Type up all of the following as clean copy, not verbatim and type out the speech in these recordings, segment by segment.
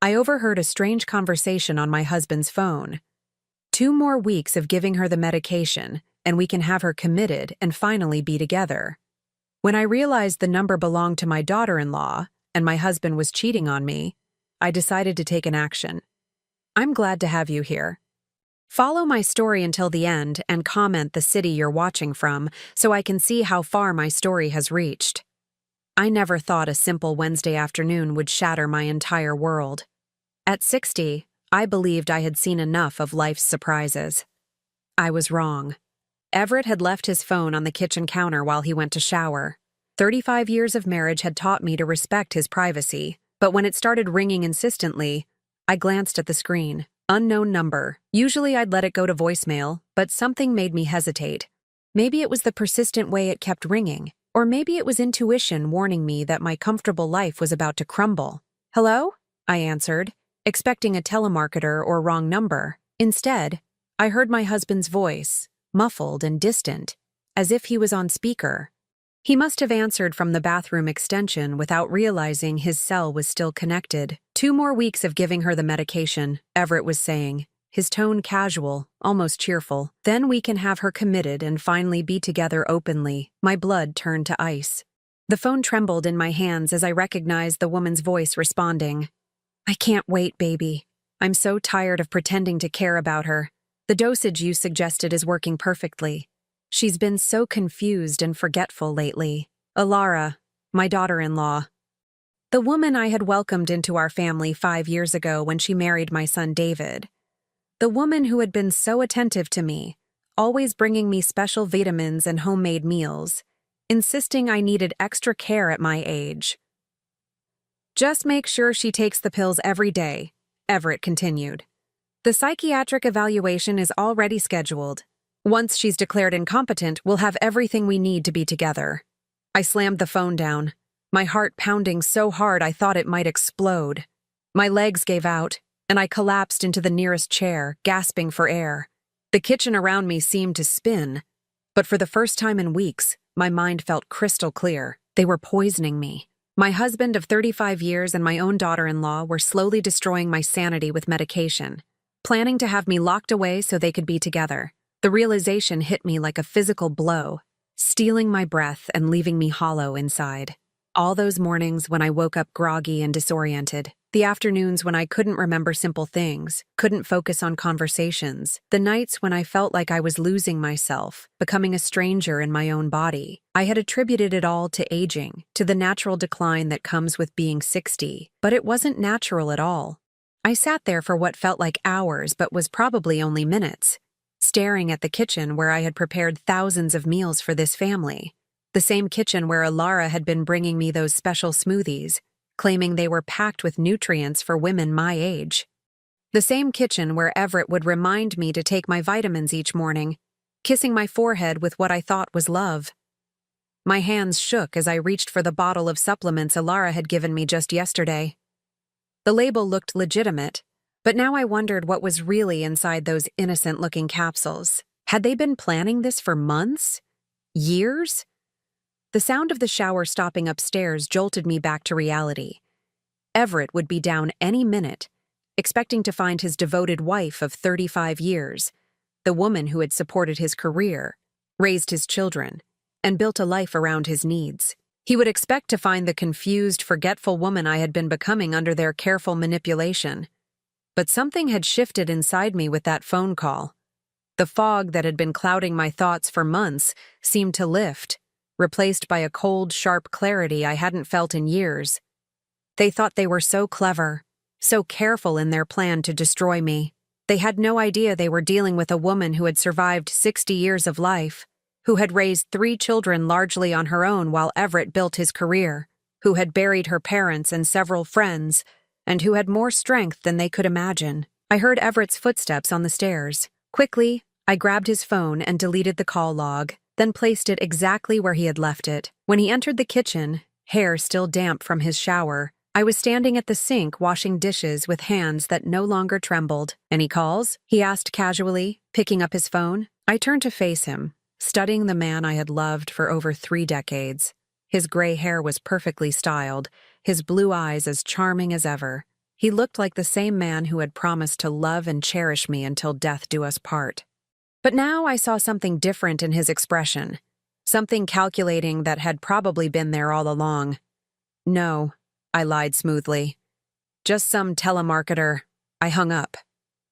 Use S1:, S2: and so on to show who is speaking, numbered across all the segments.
S1: I overheard a strange conversation on my husband's phone. 2 more weeks of giving her the medication, and we can have her committed and finally be together. When I realized the number belonged to my daughter-in-law and my husband was cheating on me, I decided to take an action. I'm glad to have you here. Follow my story until the end and comment the city you're watching from so I can see how far my story has reached. I never thought a simple Wednesday afternoon would shatter my entire world. At 60, I believed I had seen enough of life's surprises. I was wrong. Everett had left his phone on the kitchen counter while he went to shower. 35 years of marriage had taught me to respect his privacy, but when it started ringing insistently, I glanced at the screen. Unknown number. Usually I'd let it go to voicemail, but something made me hesitate. Maybe it was the persistent way it kept ringing, or maybe it was intuition warning me that my comfortable life was about to crumble. "Hello?" I answered, expecting a telemarketer or wrong number. Instead, I heard my husband's voice, muffled and distant, as if he was on speaker. He must have answered from the bathroom extension without realizing his cell was still connected. 2 more weeks of giving her the medication, Everett was saying, his tone casual, almost cheerful. Then we can have her committed and finally be together openly. My blood turned to ice. The phone trembled in my hands as I recognized the woman's voice responding. "I can't wait, baby. I'm so tired of pretending to care about her. The dosage you suggested is working perfectly. She's been so confused and forgetful lately. Alara, my daughter-in-law. The woman I had welcomed into our family 5 years ago when she married my son David. The woman who had been so attentive to me, always bringing me special vitamins and homemade meals, insisting I needed extra care at my age. Just make sure she takes the pills every day," Everett continued. "The psychiatric evaluation is already scheduled. Once she's declared incompetent, we'll have everything we need to be together." I slammed the phone down, my heart pounding so hard I thought it might explode. My legs gave out, and I collapsed into the nearest chair, gasping for air. The kitchen around me seemed to spin, but for the first time in weeks, my mind felt crystal clear. They were poisoning me. My husband of 35 years and my own daughter-in-law were slowly destroying my sanity with medication, planning to have me locked away so they could be together. The realization hit me like a physical blow, stealing my breath and leaving me hollow inside. All those mornings when I woke up groggy and disoriented, the afternoons when I couldn't remember simple things, couldn't focus on conversations, the nights when I felt like I was losing myself, becoming a stranger in my own body. I had attributed it all to aging, to the natural decline that comes with being 60, but it wasn't natural at all. I sat there for what felt like hours but was probably only minutes, staring at the kitchen where I had prepared thousands of meals for this family. The same kitchen where Alara had been bringing me those special smoothies, claiming they were packed with nutrients for women my age. The same kitchen where Everett would remind me to take my vitamins each morning, kissing my forehead with what I thought was love. My hands shook as I reached for the bottle of supplements Alara had given me just yesterday. The label looked legitimate, but now I wondered what was really inside those innocent-looking capsules. Had they been planning this for months? Years? The sound of the shower stopping upstairs jolted me back to reality. Everett would be down any minute, expecting to find his devoted wife of 35 years, the woman who had supported his career, raised his children, and built a life around his needs. He would expect to find the confused, forgetful woman I had been becoming under their careful manipulation. But something had shifted inside me with that phone call. The fog that had been clouding my thoughts for months seemed to lift, replaced by a cold, sharp clarity I hadn't felt in years. They thought they were so clever, so careful in their plan to destroy me. They had no idea they were dealing with a woman who had survived 60 years of life, who had raised 3 children largely on her own while Everett built his career, who had buried her parents and several friends, and who had more strength than they could imagine. I heard Everett's footsteps on the stairs. Quickly, I grabbed his phone and deleted the call log, then placed it exactly where he had left it. When he entered the kitchen, hair still damp from his shower, I was standing at the sink washing dishes with hands that no longer trembled. "Any calls?" he asked casually, picking up his phone. I turned to face him, studying the man I had loved for over 3 decades. His gray hair was perfectly styled, his blue eyes as charming as ever. He looked like the same man who had promised to love and cherish me until death do us part. But now I saw something different in his expression, something calculating that had probably been there all along. "No," I lied smoothly. "Just some telemarketer." I hung up.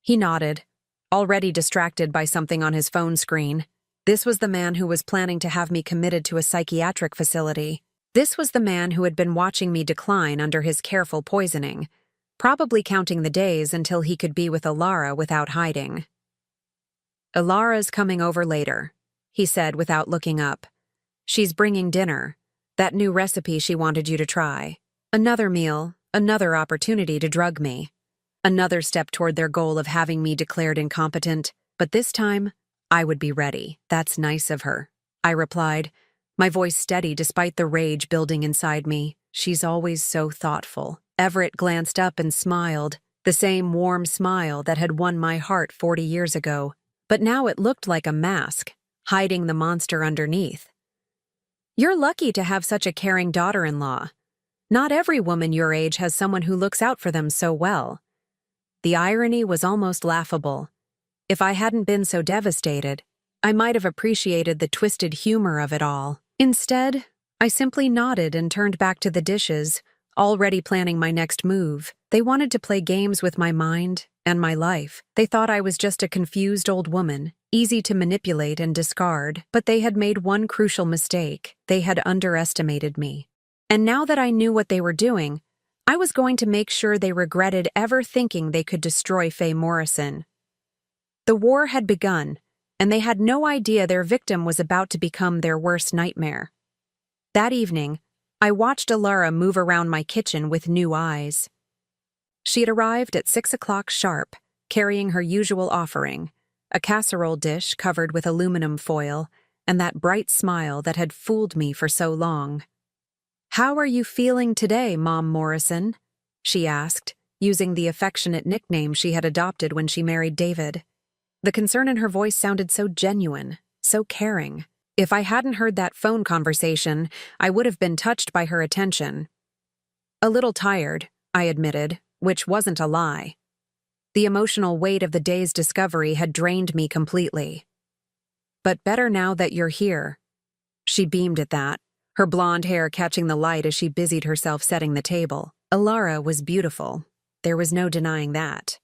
S1: He nodded, already distracted by something on his phone screen. This was the man who was planning to have me committed to a psychiatric facility. This was the man who had been watching me decline under his careful poisoning, probably counting the days until he could be with Alara without hiding. "Alara's coming over later," he said without looking up. "She's bringing dinner, that new recipe she wanted you to try. Another meal, another opportunity to drug me. Another step toward their goal of having me declared incompetent, but this time, I would be ready." "That's nice of her," I replied, my voice steady despite the rage building inside me. "She's always so thoughtful." Everett glanced up and smiled, the same warm smile that had won my heart 40 years ago, but now it looked like a mask, hiding the monster underneath. "You're lucky to have such a caring daughter-in-law. Not every woman your age has someone who looks out for them so well." The irony was almost laughable. If I hadn't been so devastated, I might have appreciated the twisted humor of it all. Instead, I simply nodded and turned back to the dishes, already planning my next move. They wanted to play games with my mind and my life. They thought I was just a confused old woman, easy to manipulate and discard, but they had made one crucial mistake. They had underestimated me. And now that I knew what they were doing, I was going to make sure they regretted ever thinking they could destroy Faye Morrison. The war had begun, and they had no idea their victim was about to become their worst nightmare. That evening, I watched Alara move around my kitchen with new eyes. She had arrived at 6 o'clock sharp, carrying her usual offering, a casserole dish covered with aluminum foil, and that bright smile that had fooled me for so long. "How are you feeling today, Mom Morrison?" she asked, using the affectionate nickname she had adopted when she married David. The concern in her voice sounded so genuine, so caring. If I hadn't heard that phone conversation, I would have been touched by her attention. "A little tired," I admitted, which wasn't a lie. The emotional weight of the day's discovery had drained me completely. "But better now that you're here." She beamed at that, her blonde hair catching the light as she busied herself setting the table. Alara was beautiful. There was no denying that.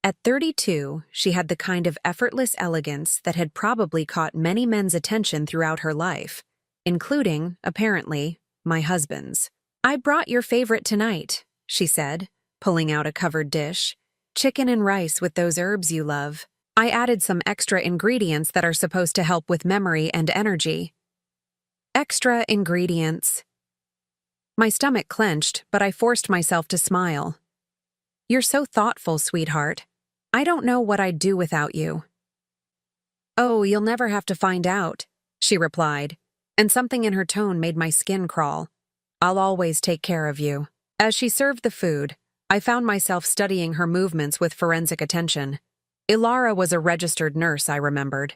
S1: At 32, she had the kind of effortless elegance that had probably caught many men's attention throughout her life, including, apparently, my husband's. "I brought your favorite tonight," she said, pulling out a covered dish. "Chicken and rice with those herbs you love. I added some extra ingredients that are supposed to help with memory and energy." Extra ingredients. My stomach clenched, but I forced myself to smile. "You're so thoughtful, sweetheart. I don't know what I'd do without you." "Oh, you'll never have to find out," she replied, and something in her tone made my skin crawl. "I'll always take care of you." As she served the food, I found myself studying her movements with forensic attention. Alara was a registered nurse, I remembered.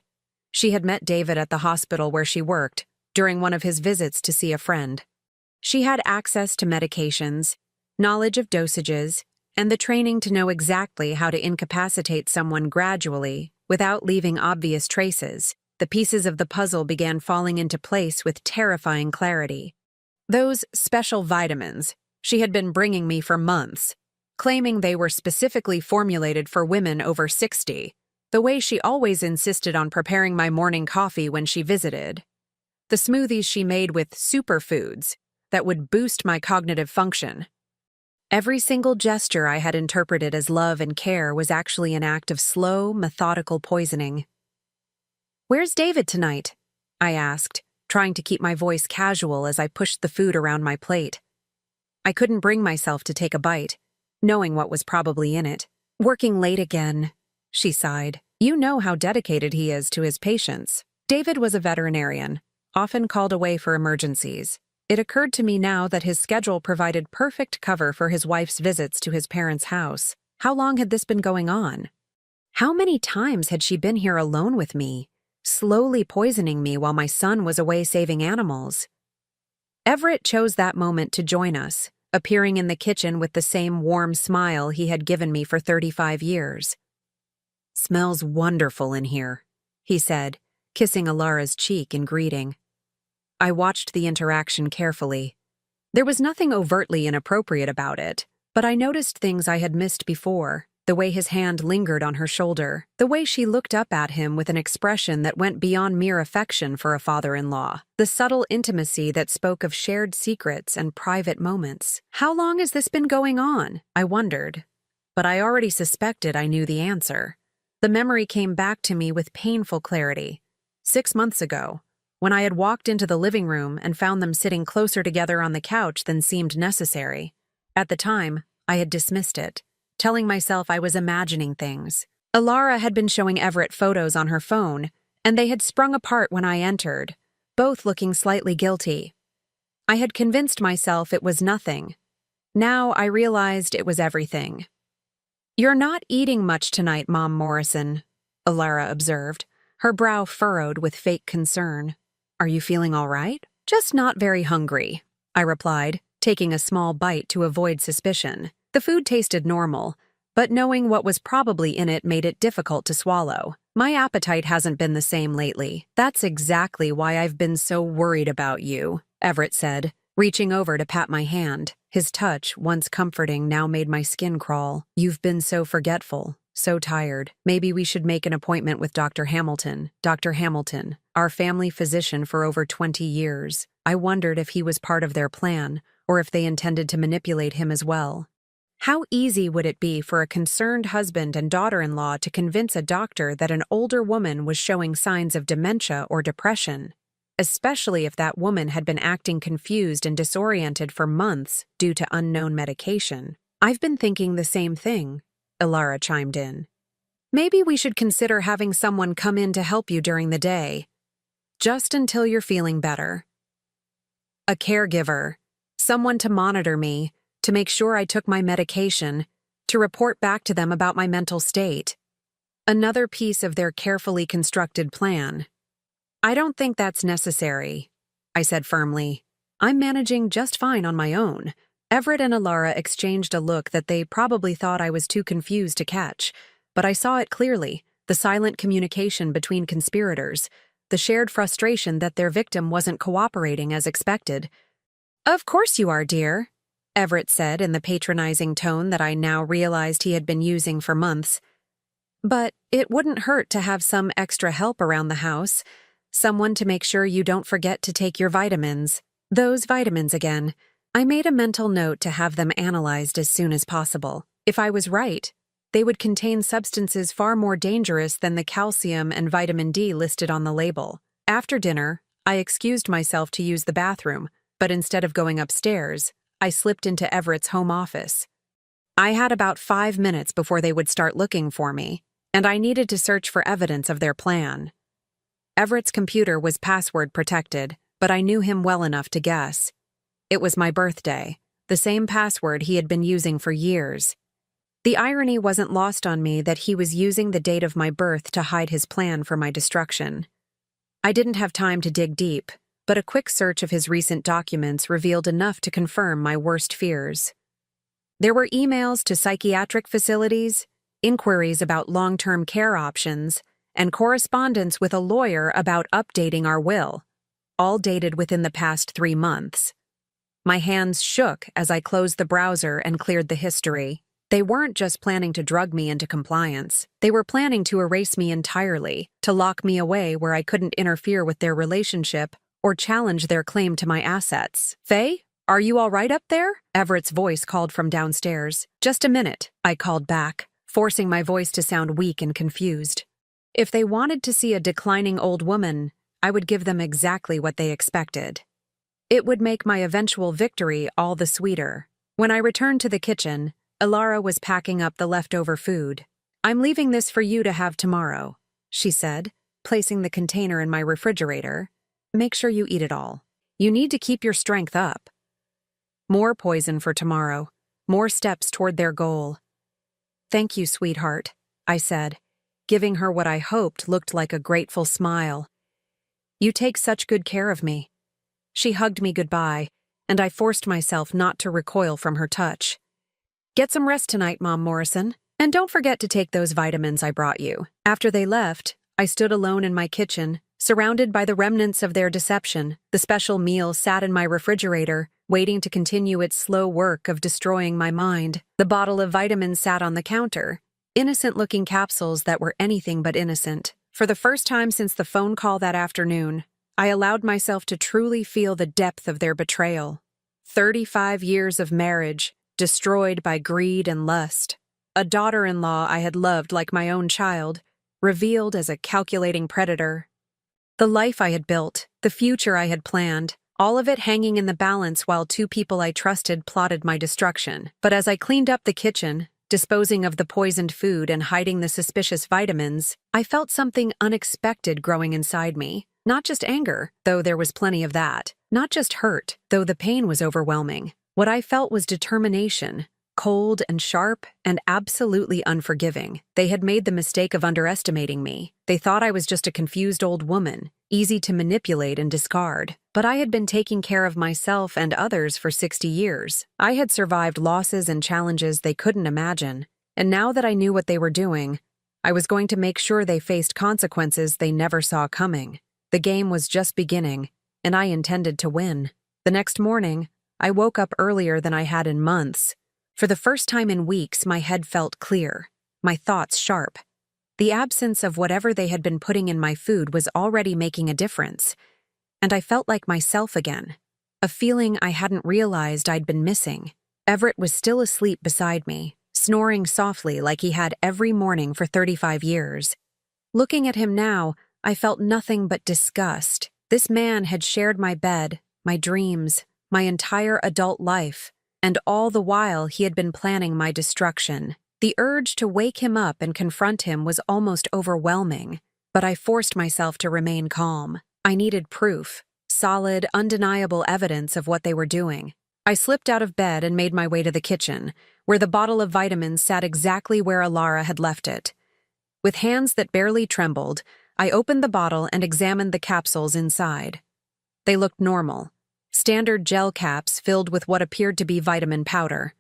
S1: She had met David at the hospital where she worked, during one of his visits to see a friend. She had access to medications, knowledge of dosages, and the training to know exactly how to incapacitate someone gradually without leaving obvious traces. The pieces of the puzzle began falling into place with terrifying clarity. Those special vitamins she had been bringing me for months, claiming they were specifically formulated for women over 60, the way she always insisted on preparing my morning coffee when she visited. The smoothies she made with superfoods that would boost my cognitive function. Every single gesture I had interpreted as love and care was actually an act of slow, methodical poisoning. "Where's David tonight?" I asked, trying to keep my voice casual as I pushed the food around my plate. I couldn't bring myself to take a bite, knowing what was probably in it. "Working late again," she sighed. "You know how dedicated he is to his patients." David was a veterinarian, often called away for emergencies. It occurred to me now that his schedule provided perfect cover for his wife's visits to his parents' house. How long had this been going on? How many times had she been here alone with me, slowly poisoning me while my son was away saving animals? Everett chose that moment to join us, appearing in the kitchen with the same warm smile he had given me for 35 years. "Smells wonderful in here," he said, kissing Alara's cheek in greeting. I watched the interaction carefully. There was nothing overtly inappropriate about it, but I noticed things I had missed before. The way his hand lingered on her shoulder, the way she looked up at him with an expression that went beyond mere affection for a father-in-law, the subtle intimacy that spoke of shared secrets and private moments. How long has this been going on? I wondered. But I already suspected I knew the answer. The memory came back to me with painful clarity. 6 months ago, when I had walked into the living room and found them sitting closer together on the couch than seemed necessary. At the time, I had dismissed it, telling myself I was imagining things. Alara had been showing Everett photos on her phone, and they had sprung apart when I entered, both looking slightly guilty. I had convinced myself it was nothing. Now I realized it was everything. "You're not eating much tonight, Mom Morrison," Alara observed, her brow furrowed with fake concern. "Are you feeling all right?" "Just not very hungry," I replied, taking a small bite to avoid suspicion. The food tasted normal, but knowing what was probably in it made it difficult to swallow. "My appetite hasn't been the same lately. That's exactly why I've been so worried about you," Everett said, reaching over to pat my hand. His touch, once comforting, now made my skin crawl. "You've been so forgetful, so tired. Maybe we should make an appointment with Dr. Hamilton. Dr. Hamilton, our family physician for over 20 years. I wondered if he was part of their plan, or if they intended to manipulate him as well. How easy would it be for a concerned husband and daughter-in-law to convince a doctor that an older woman was showing signs of dementia or depression, especially if that woman had been acting confused and disoriented for months due to unknown medication? "I've been thinking the same thing," Alara chimed in. "Maybe we should consider having someone come in to help you during the day, just until you're feeling better. A caregiver, someone to monitor me, to make sure I took my medication, to report back to them about my mental state. Another piece of their carefully constructed plan." "I don't think that's necessary," I said firmly. "I'm managing just fine on my own." Everett and Alara exchanged a look that they probably thought I was too confused to catch, but I saw it clearly, the silent communication between conspirators, the shared frustration that their victim wasn't cooperating as expected. "Of course you are, dear," Everett said in the patronizing tone that I now realized he had been using for months. "But it wouldn't hurt to have some extra help around the house, someone to make sure you don't forget to take your vitamins." Those vitamins again. I made a mental note to have them analyzed as soon as possible. If I was right, they would contain substances far more dangerous than the calcium and vitamin D listed on the label. After dinner, I excused myself to use the bathroom, but instead of going upstairs, I slipped into Everett's home office. I had about 5 minutes before they would start looking for me, and I needed to search for evidence of their plan. Everett's computer was password protected, but I knew him well enough to guess. It was my birthday, the same password he had been using for years. The irony wasn't lost on me that he was using the date of my birth to hide his plan for my destruction. I didn't have time to dig deep, but a quick search of his recent documents revealed enough to confirm my worst fears. There were emails to psychiatric facilities, inquiries about long-term care options, and correspondence with a lawyer about updating our will, all dated within the past 3 months. My hands shook as I closed the browser and cleared the history. They weren't just planning to drug me into compliance. They were planning to erase me entirely, to lock me away where I couldn't interfere with their relationship or challenge their claim to my assets. "Faye, are you all right up there?" Everett's voice called from downstairs. "Just a minute," I called back, forcing my voice to sound weak and confused. If they wanted to see a declining old woman, I would give them exactly what they expected. It would make my eventual victory all the sweeter. When I returned to the kitchen, Alara was packing up the leftover food. "I'm leaving this for you to have tomorrow," she said, placing the container in my refrigerator. "Make sure you eat it all. You need to keep your strength up." More poison for tomorrow, more steps toward their goal. "Thank you, sweetheart," I said, giving her what I hoped looked like a grateful smile. "You take such good care of me." She hugged me goodbye, and I forced myself not to recoil from her touch. "Get some rest tonight, Mom Morrison. And don't forget to take those vitamins I brought you." After they left, I stood alone in my kitchen, surrounded by the remnants of their deception. The special meal sat in my refrigerator, waiting to continue its slow work of destroying my mind. The bottle of vitamins sat on the counter, innocent-looking capsules that were anything but innocent. For the first time since the phone call that afternoon, I allowed myself to truly feel the depth of their betrayal. 35 years of marriage, destroyed by greed and lust. A daughter-in-law I had loved like my own child, revealed as a calculating predator. The life I had built, the future I had planned, all of it hanging in the balance while two people I trusted plotted my destruction. But as I cleaned up the kitchen, disposing of the poisoned food and hiding the suspicious vitamins, I felt something unexpected growing inside me. Not just anger, though there was plenty of that. Not just hurt, though the pain was overwhelming. What I felt was determination. Cold and sharp and absolutely unforgiving. They had made the mistake of underestimating me. They thought I was just a confused old woman, easy to manipulate and discard. But I had been taking care of myself and others for 60 years. I had survived losses and challenges they couldn't imagine. And now that I knew what they were doing, I was going to make sure they faced consequences they never saw coming. The game was just beginning, and I intended to win. The next morning, I woke up earlier than I had in months. For the first time in weeks, my head felt clear, my thoughts sharp. The absence of whatever they had been putting in my food was already making a difference, and I felt like myself again, a feeling I hadn't realized I'd been missing. Everett was still asleep beside me, snoring softly like he had every morning for 35 years. Looking at him now, I felt nothing but disgust. This man had shared my bed, my dreams, my entire adult life. And all the while he had been planning my destruction. The urge to wake him up and confront him was almost overwhelming, but I forced myself to remain calm. I needed proof, solid, undeniable evidence of what they were doing. I slipped out of bed and made my way to the kitchen, where the bottle of vitamins sat exactly where Alara had left it. With hands that barely trembled, I opened the bottle and examined the capsules inside. They looked normal. Standard gel caps filled with what appeared to be vitamin powder.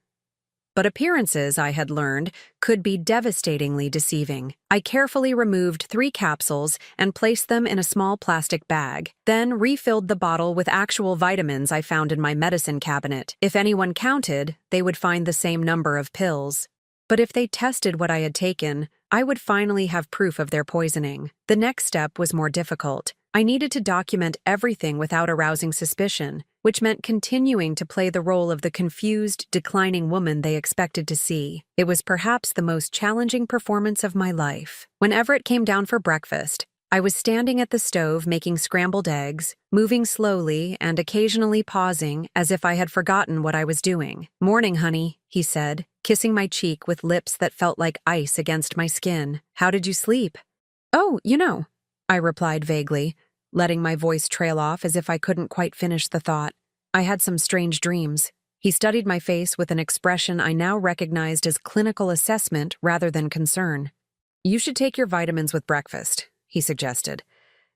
S1: But appearances, I had learned, could be devastatingly deceiving. I carefully removed 3 capsules and placed them in a small plastic bag, then refilled the bottle with actual vitamins I found in my medicine cabinet. If anyone counted, they would find the same number of pills. But if they tested what I had taken, I would finally have proof of their poisoning. The next step was more difficult. I needed to document everything without arousing suspicion, which meant continuing to play the role of the confused, declining woman they expected to see. It was perhaps the most challenging performance of my life. When Everett came down for breakfast, I was standing at the stove making scrambled eggs, moving slowly and occasionally pausing as if I had forgotten what I was doing. "Morning, honey," he said, kissing my cheek with lips that felt like ice against my skin. "How did you sleep?" "Oh, I replied vaguely, letting my voice trail off as if I couldn't quite finish the thought. "I had some strange dreams." He studied my face with an expression I now recognized as clinical assessment rather than concern. "You should take your vitamins with breakfast," he suggested.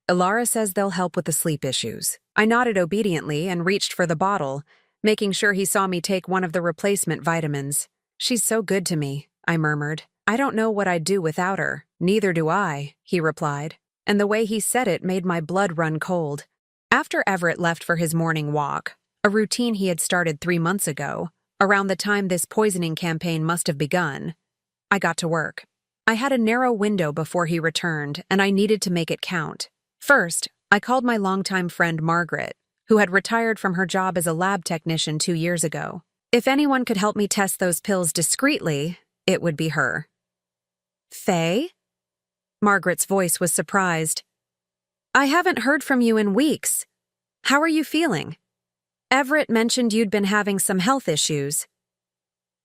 S1: "Alara says they'll help with the sleep issues." I nodded obediently and reached for the bottle, making sure he saw me take one of the replacement vitamins. "She's so good to me," I murmured. "I don't know what I'd do without her." "Neither do I," he replied. And the way he said it made my blood run cold. After Everett left for his morning walk, a routine he had started 3 months ago, around the time this poisoning campaign must have begun, I got to work. I had a narrow window before he returned, and I needed to make it count. First, I called my longtime friend Margaret, who had retired from her job as a lab technician 2 years ago. If anyone could help me test those pills discreetly, it would be her. "Faye?" Margaret's voice was surprised. "I haven't heard from you in weeks. How are you feeling? Everett mentioned you'd been having some health issues."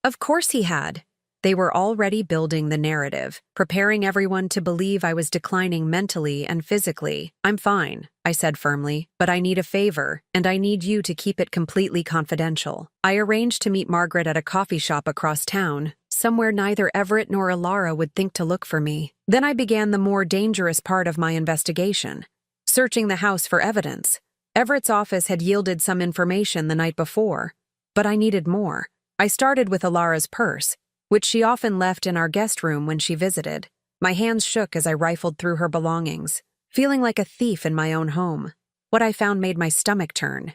S1: Of course he had. They were already building the narrative, preparing everyone to believe I was declining mentally and physically. "I'm fine," I said firmly, "but I need a favor, and I need you to keep it completely confidential." I arranged to meet Margaret at a coffee shop across town, somewhere neither Everett nor Alara would think to look for me. Then I began the more dangerous part of my investigation, searching the house for evidence. Everett's office had yielded some information the night before, but I needed more. I started with Alara's purse, which she often left in our guest room when she visited. My hands shook as I rifled through her belongings, feeling like a thief in my own home. What I found made my stomach turn.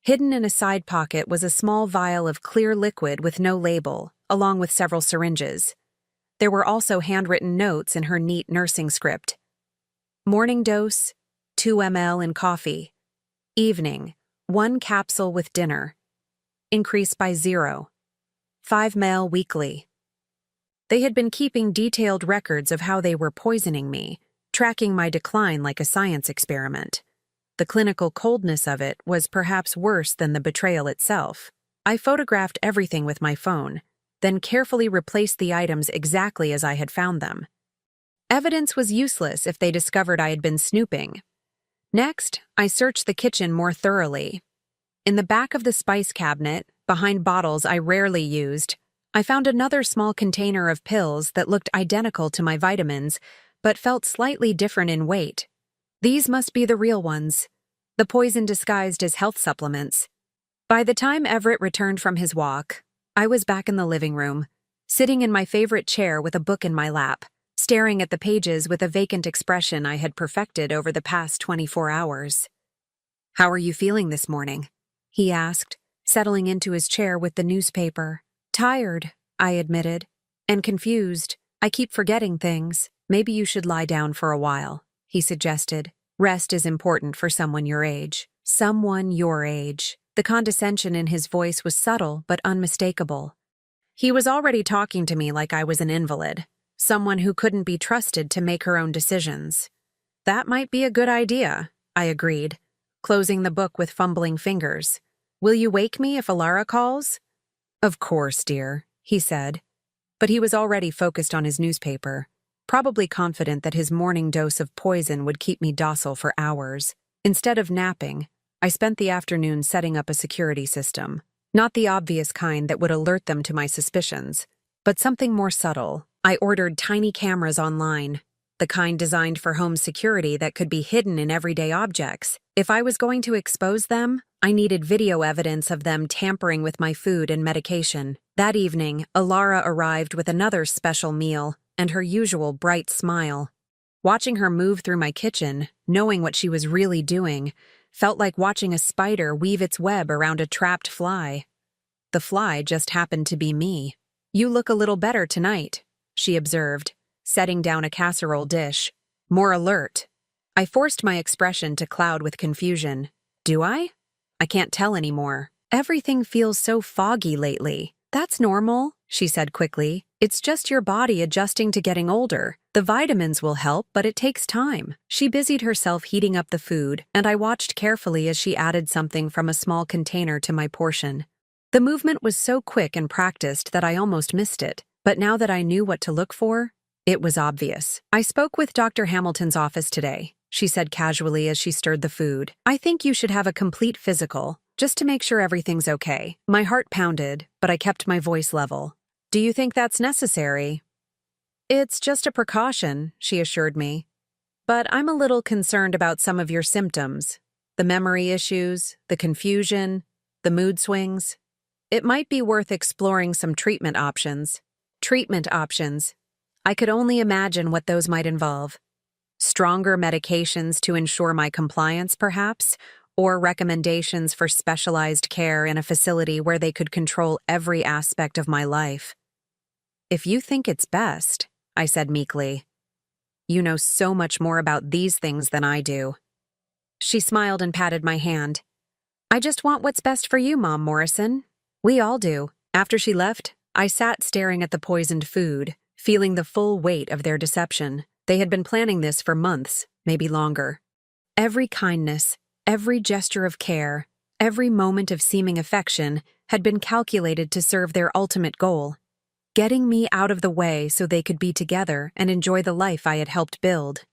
S1: Hidden in a side pocket was a small vial of clear liquid with no label, along with several syringes. There were also handwritten notes in her neat nursing script. Morning dose, 2 ml in coffee. Evening, 1 capsule with dinner. Increase by 0. 5 ml weekly. They had been keeping detailed records of how they were poisoning me, tracking my decline like a science experiment. The clinical coldness of it was perhaps worse than the betrayal itself. I photographed everything with my phone, then carefully replaced the items exactly as I had found them. Evidence was useless if they discovered I had been snooping. Next, I searched the kitchen more thoroughly. In the back of the spice cabinet, behind bottles I rarely used, I found another small container of pills that looked identical to my vitamins, but felt slightly different in weight. These must be the real ones, the poison disguised as health supplements. By the time Everett returned from his walk, I was back in the living room, sitting in my favorite chair with a book in my lap, staring at the pages with a vacant expression I had perfected over the past 24 hours. "How are you feeling this morning?" he asked, settling into his chair with the newspaper. "Tired," I admitted, "and confused. I keep forgetting things. Maybe you should lie down for a while," he suggested. "Rest is important for someone your age." Someone your age. The condescension in his voice was subtle but unmistakable. He was already talking to me like I was an invalid, someone who couldn't be trusted to make her own decisions. "That might be a good idea," I agreed, closing the book with fumbling fingers. "Will you wake me if Alara calls?" "Of course, dear," he said. But he was already focused on his newspaper, probably confident that his morning dose of poison would keep me docile for hours. Instead of napping, I spent the afternoon setting up a security system. Not the obvious kind that would alert them to my suspicions, but something more subtle. I ordered tiny cameras online, the kind designed for home security that could be hidden in everyday objects. If I was going to expose them, I needed video evidence of them tampering with my food and medication. That evening, Alara arrived with another special meal and her usual bright smile. Watching her move through my kitchen, knowing what she was really doing, felt like watching a spider weave its web around a trapped fly. The fly just happened to be me. "You look a little better tonight," she observed, setting down a casserole dish. "More alert." I forced my expression to cloud with confusion. "Do I? I can't tell anymore. Everything feels so foggy lately." "That's normal," she said quickly. "It's just your body adjusting to getting older. The vitamins will help, but it takes time." She busied herself heating up the food, and I watched carefully as she added something from a small container to my portion. The movement was so quick and practiced that I almost missed it, but now that I knew what to look for, it was obvious. "I spoke with Dr. Hamilton's office today," she said casually as she stirred the food. "I think you should have a complete physical, just to make sure everything's okay." My heart pounded, but I kept my voice level. "Do you think that's necessary?" "It's just a precaution," she assured me. "But I'm a little concerned about some of your symptoms. The memory issues, the confusion, the mood swings. It might be worth exploring some treatment options." Treatment options. I could only imagine what those might involve. Stronger medications to ensure my compliance, perhaps, or recommendations for specialized care in a facility where they could control every aspect of my life. "If you think it's best," I said meekly. "You know so much more about these things than I do." She smiled and patted my hand. "I just want what's best for you, Mom Morrison. We all do." After she left, I sat staring at the poisoned food, feeling the full weight of their deception. They had been planning this for months, maybe longer. Every kindness, every gesture of care, every moment of seeming affection had been calculated to serve their ultimate goal, getting me out of the way so they could be together and enjoy the life I had helped build.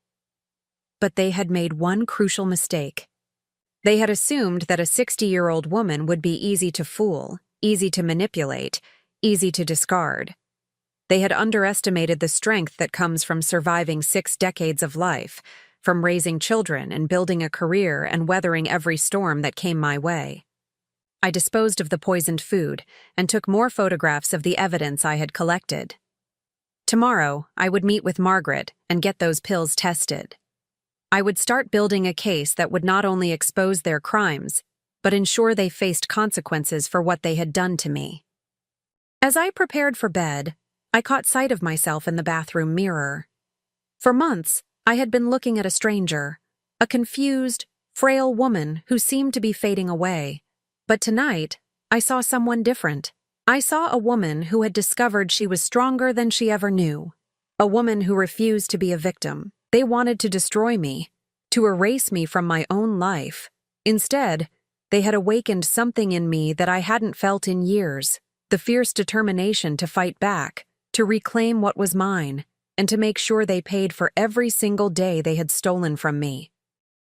S1: But they had made one crucial mistake. They had assumed that a 60-year-old woman would be easy to fool, easy to manipulate, easy to discard. They had underestimated the strength that comes from surviving 6 decades of life, from raising children and building a career and weathering every storm that came my way. I disposed of the poisoned food and took more photographs of the evidence I had collected. Tomorrow, I would meet with Margaret and get those pills tested. I would start building a case that would not only expose their crimes, but ensure they faced consequences for what they had done to me. As I prepared for bed, I caught sight of myself in the bathroom mirror. For months, I had been looking at a stranger, a confused, frail woman who seemed to be fading away. But tonight, I saw someone different. I saw a woman who had discovered she was stronger than she ever knew. A woman who refused to be a victim. They wanted to destroy me, to erase me from my own life. Instead, they had awakened something in me that I hadn't felt in years, the fierce determination to fight back, to reclaim what was mine, and to make sure they paid for every single day they had stolen from me.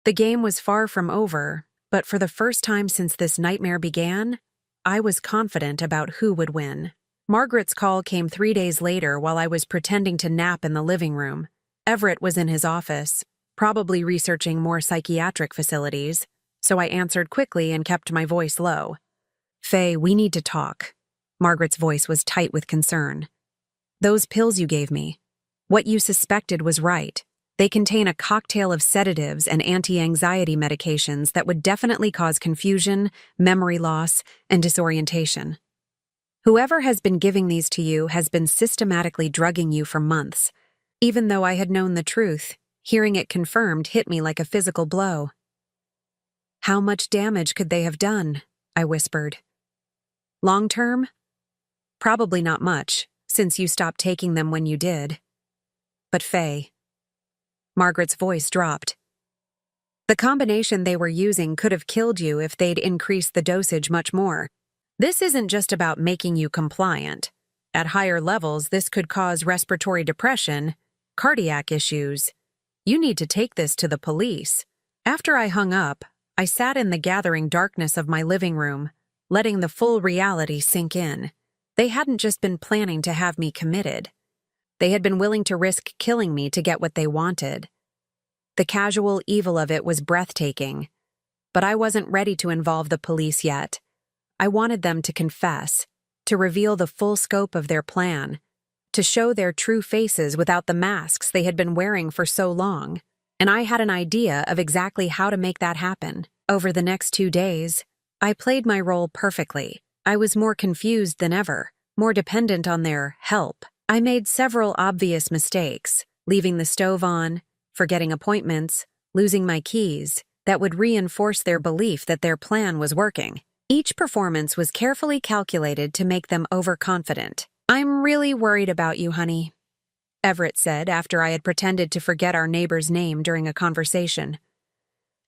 S1: The game was far from over, but for the first time since this nightmare began, I was confident about who would win. Margaret's call came 3 days later while I was pretending to nap in the living room. Everett was in his office, probably researching more psychiatric facilities, so I answered quickly and kept my voice low. "Faye, we need to talk." Margaret's voice was tight with concern. "Those pills you gave me. What you suspected was right. They contain a cocktail of sedatives and anti-anxiety medications that would definitely cause confusion, memory loss, and disorientation. Whoever has been giving these to you has been systematically drugging you for months. Even though I had known the truth, hearing it confirmed hit me like a physical blow." "How much damage could they have done?" I whispered. "Long term? Probably not much, since you stopped taking them when you did. But Faye..." Margaret's voice dropped. "The combination they were using could have killed you if they'd increased the dosage much more. This isn't just about making you compliant. At higher levels, this could cause respiratory depression, cardiac issues. You need to take this to the police." After I hung up, I sat in the gathering darkness of my living room, letting the full reality sink in. They hadn't just been planning to have me committed. They had been willing to risk killing me to get what they wanted. The casual evil of it was breathtaking, but I wasn't ready to involve the police yet. I wanted them to confess, to reveal the full scope of their plan, to show their true faces without the masks they had been wearing for so long. And I had an idea of exactly how to make that happen. Over the next 2 days, I played my role perfectly. I was more confused than ever, more dependent on their help. I made several obvious mistakes, leaving the stove on, forgetting appointments, losing my keys, that would reinforce their belief that their plan was working. Each performance was carefully calculated to make them overconfident. "I'm really worried about you, honey," Everett said after I had pretended to forget our neighbor's name during a conversation.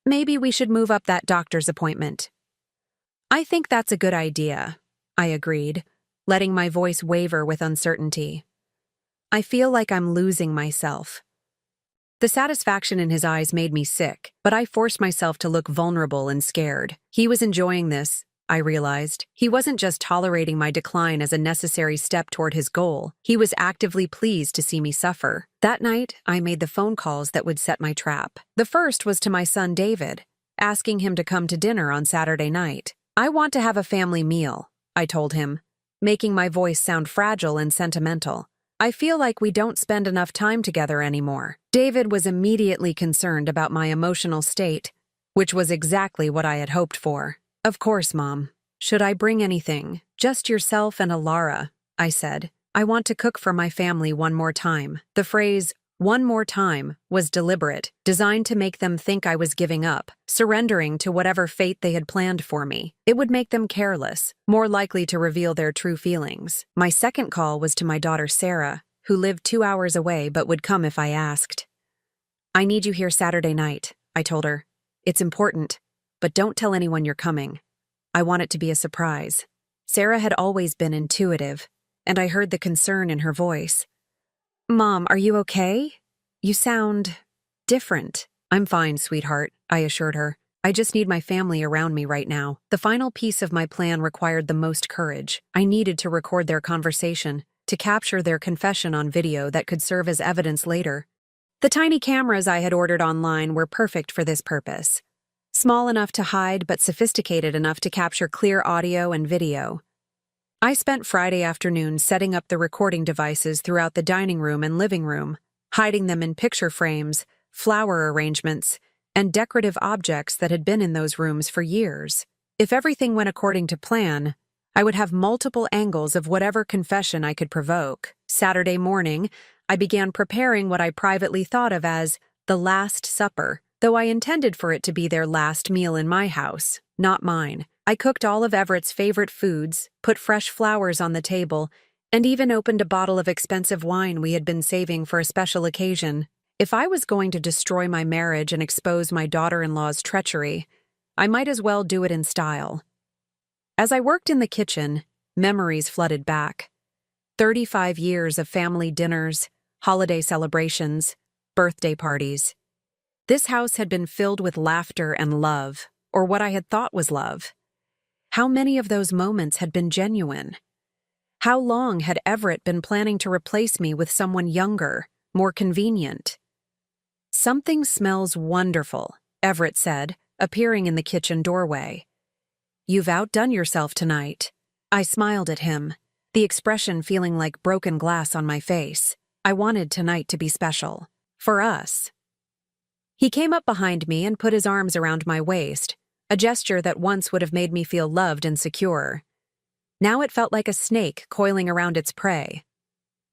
S1: "Maybe we should move up that doctor's appointment." "I think that's a good idea," I agreed, letting my voice waver with uncertainty. "I feel like I'm losing myself." The satisfaction in his eyes made me sick, but I forced myself to look vulnerable and scared. He was enjoying this, I realized. He wasn't just tolerating my decline as a necessary step toward his goal. He was actively pleased to see me suffer. That night, I made the phone calls that would set my trap. The first was to my son David, asking him to come to dinner on Saturday night. "I want to have a family meal," I told him, making my voice sound fragile and sentimental. "I feel like we don't spend enough time together anymore." David was immediately concerned about my emotional state, which was exactly what I had hoped for. "Of course, Mom. Should I bring anything? Just yourself and Alara," I said. "I want to cook for my family one more time." The phrase, "one more time," was deliberate, designed to make them think I was giving up, surrendering to whatever fate they had planned for me. It would make them careless, more likely to reveal their true feelings. My second call was to my daughter Sarah, who lived 2 hours away but would come if I asked. "I need you here Saturday night," I told her. "It's important, but don't tell anyone you're coming. I want it to be a surprise." Sarah had always been intuitive, and I heard the concern in her voice. "Mom, are you okay? You sound different." "I'm fine, sweetheart," I assured her. "I just need my family around me right now." The final piece of my plan required the most courage. I needed to record their conversation, to capture their confession on video that could serve as evidence later. The tiny cameras I had ordered online were perfect for this purpose. Small enough to hide but sophisticated enough to capture clear audio and video. I spent Friday afternoon setting up the recording devices throughout the dining room and living room, hiding them in picture frames, flower arrangements, and decorative objects that had been in those rooms for years. If everything went according to plan, I would have multiple angles of whatever confession I could provoke. Saturday morning, I began preparing what I privately thought of as the Last Supper, though I intended for it to be their last meal in my house, not mine. I cooked all of Everett's favorite foods, put fresh flowers on the table, and even opened a bottle of expensive wine we had been saving for a special occasion. If I was going to destroy my marriage and expose my daughter-in-law's treachery, I might as well do it in style. As I worked in the kitchen, memories flooded back. 35 years of family dinners, holiday celebrations, birthday parties. This house had been filled with laughter and love, or what I had thought was love. How many of those moments had been genuine? How long had Everett been planning to replace me with someone younger, more convenient? "Something smells wonderful," Everett said, appearing in the kitchen doorway. "You've outdone yourself tonight." I smiled at him, the expression feeling like broken glass on my face. I wanted tonight to be special. For us. He came up behind me and put his arms around my waist, a gesture that once would have made me feel loved and secure. Now it felt like a snake coiling around its prey.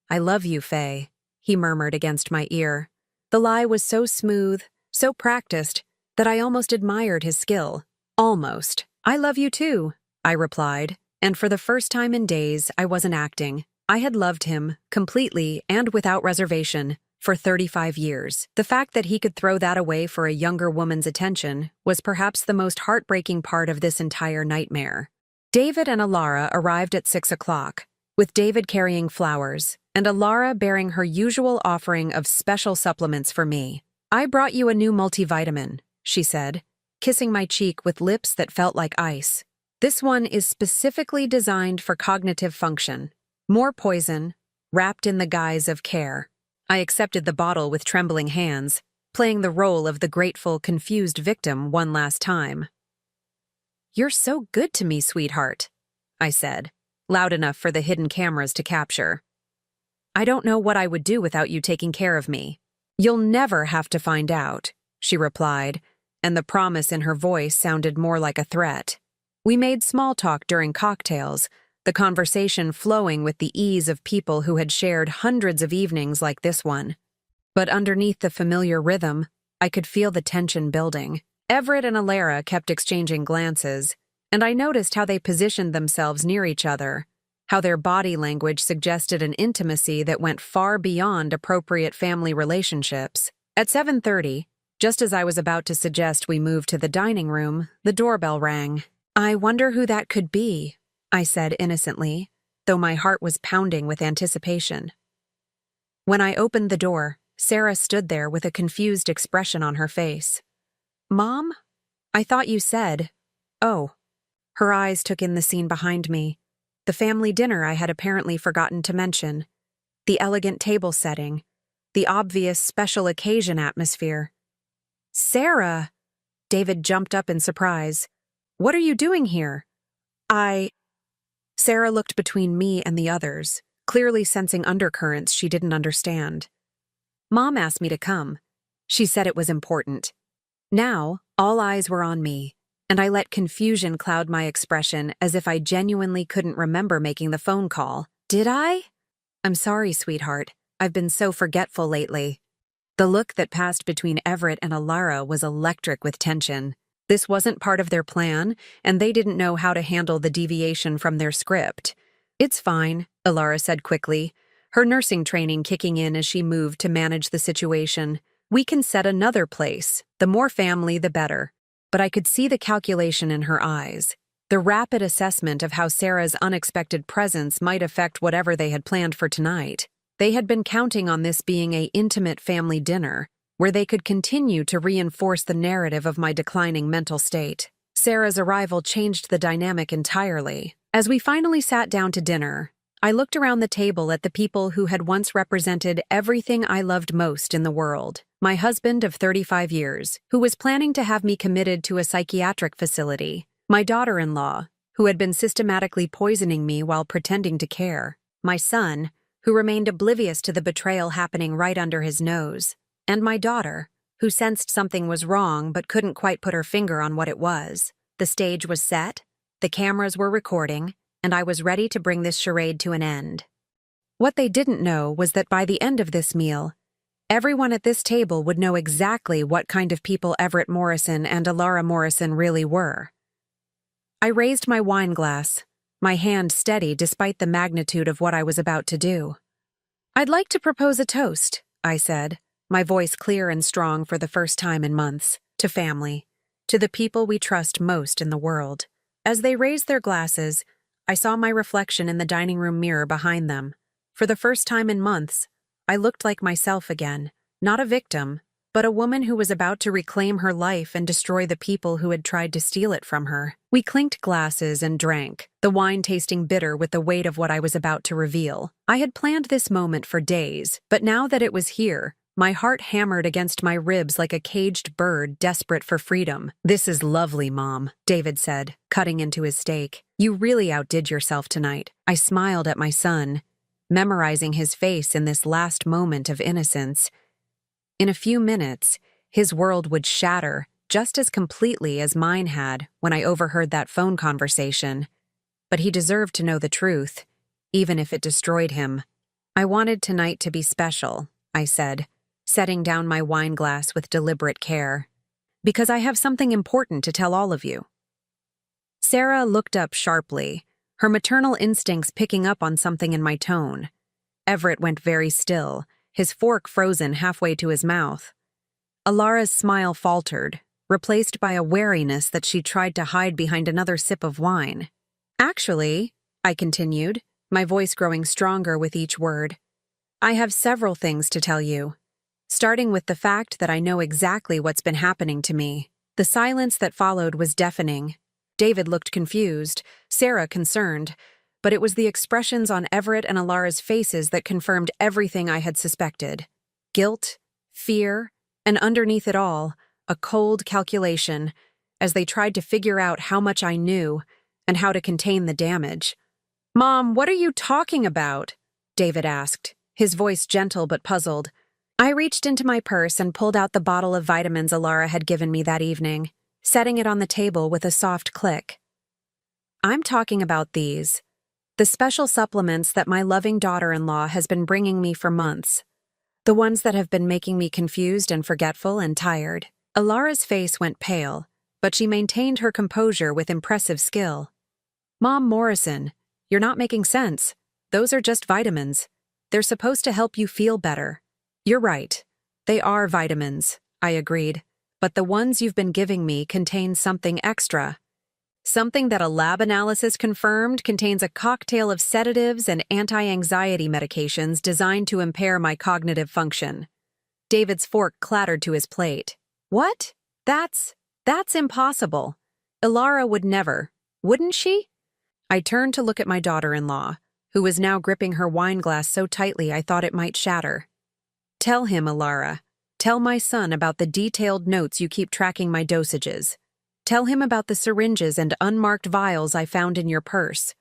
S1: "I love you, Faye," he murmured against my ear. The lie was so smooth, so practiced, that I almost admired his skill. Almost. "I love you too," I replied, and for the first time in days, I wasn't acting. I had loved him, completely and without reservation, for 35 years. The fact that he could throw that away for a younger woman's attention was perhaps the most heartbreaking part of this entire nightmare. David and Alara arrived at 6 o'clock, with David carrying flowers, and Alara bearing her usual offering of special supplements for me. "I brought you a new multivitamin," she said, kissing my cheek with lips that felt like ice. "This one is specifically designed for cognitive function. More poison, wrapped in the guise of care." I accepted the bottle with trembling hands, playing the role of the grateful, confused victim one last time. "You're so good to me, sweetheart," I said, loud enough for the hidden cameras to capture. "I don't know what I would do without you taking care of me." "You'll never have to find out," she replied, and the promise in her voice sounded more like a threat. We made small talk during cocktails, the conversation flowing with the ease of people who had shared hundreds of evenings like this one. But underneath the familiar rhythm, I could feel the tension building. Everett and Alara kept exchanging glances, and I noticed how they positioned themselves near each other, how their body language suggested an intimacy that went far beyond appropriate family relationships. At 7:30, just as I was about to suggest we move to the dining room, the doorbell rang. "I wonder who that could be," I said innocently, though my heart was pounding with anticipation. When I opened the door, Sarah stood there with a confused expression on her face. "Mom? I thought you said—" "Oh." Her eyes took in the scene behind me, the family dinner I had apparently forgotten to mention, the elegant table setting, the obvious special occasion atmosphere. "Sarah!" David jumped up in surprise. "What are you doing here?" Sarah looked between me and the others, clearly sensing undercurrents she didn't understand. "Mom asked me to come. She said it was important." Now, all eyes were on me, and I let confusion cloud my expression as if I genuinely couldn't remember making the phone call. "Did I?" "I'm sorry, sweetheart. I've been so forgetful lately." The look that passed between Everett and Alara was electric with tension. This wasn't part of their plan, and they didn't know how to handle the deviation from their script. "It's fine," Alara said quickly, her nursing training kicking in as she moved to manage the situation. "We can set another place. The more family, the better." But I could see the calculation in her eyes, the rapid assessment of how Sarah's unexpected presence might affect whatever they had planned for tonight. They had been counting on this being an intimate family dinner, where they could continue to reinforce the narrative of my declining mental state. Sarah's arrival changed the dynamic entirely. As we finally sat down to dinner, I looked around the table at the people who had once represented everything I loved most in the world. My husband of 35 years, who was planning to have me committed to a psychiatric facility. My daughter-in-law, who had been systematically poisoning me while pretending to care. My son, who remained oblivious to the betrayal happening right under his nose. And my daughter, who sensed something was wrong but couldn't quite put her finger on what it was. The stage was set, the cameras were recording, and I was ready to bring this charade to an end. What they didn't know was that by the end of this meal, everyone at this table would know exactly what kind of people Everett Morrison and Alara Morrison really were. I raised my wine glass, my hand steady despite the magnitude of what I was about to do. "I'd like to propose a toast," I said, my voice clear and strong for the first time in months, to family, to the people we trust most in the world. As they raised their glasses, I saw my reflection in the dining room mirror behind them. For the first time in months, I looked like myself again, not a victim, but a woman who was about to reclaim her life and destroy the people who had tried to steal it from her. We clinked glasses and drank, the wine tasting bitter with the weight of what I was about to reveal. I had planned this moment for days, but now that it was here, my heart hammered against my ribs like a caged bird desperate for freedom. "This is lovely, Mom," David said, cutting into his steak. "You really outdid yourself tonight." I smiled at my son, memorizing his face in this last moment of innocence. In a few minutes, his world would shatter just as completely as mine had when I overheard that phone conversation. But he deserved to know the truth, even if it destroyed him. "I wanted tonight to be special," I said, setting down my wine glass with deliberate care, "because I have something important to tell all of you." Sarah looked up sharply, her maternal instincts picking up on something in my tone. Everett went very still, his fork frozen halfway to his mouth. Alara's smile faltered, replaced by a wariness that she tried to hide behind another sip of wine. "Actually," I continued, my voice growing stronger with each word, "I have several things to tell you, starting with the fact that I know exactly what's been happening to me." The silence that followed was deafening. David looked confused, Sarah concerned, but it was the expressions on Everett and Alara's faces that confirmed everything I had suspected. Guilt, fear, and underneath it all, a cold calculation, as they tried to figure out how much I knew and how to contain the damage. "Mom, what are you talking about?" David asked, his voice gentle but puzzled. I reached into my purse and pulled out the bottle of vitamins Alara had given me that evening, setting it on the table with a soft click. "I'm talking about these. The special supplements that my loving daughter-in-law has been bringing me for months. The ones that have been making me confused and forgetful and tired." Alara's face went pale, but she maintained her composure with impressive skill. "Mom Morrison, you're not making sense. Those are just vitamins. They're supposed to help you feel better." "You're right. They are vitamins," I agreed. "But the ones you've been giving me contain something extra. Something that a lab analysis confirmed contains a cocktail of sedatives and anti-anxiety medications designed to impair my cognitive function." David's fork clattered to his plate. "What? That's impossible. Alara would never, wouldn't she?" I turned to look at my daughter-in-law, who was now gripping her wine glass so tightly I thought it might shatter. "Tell him, Alara. Tell my son about the detailed notes you keep tracking my dosages. Tell him about the syringes and unmarked vials I found in your purse."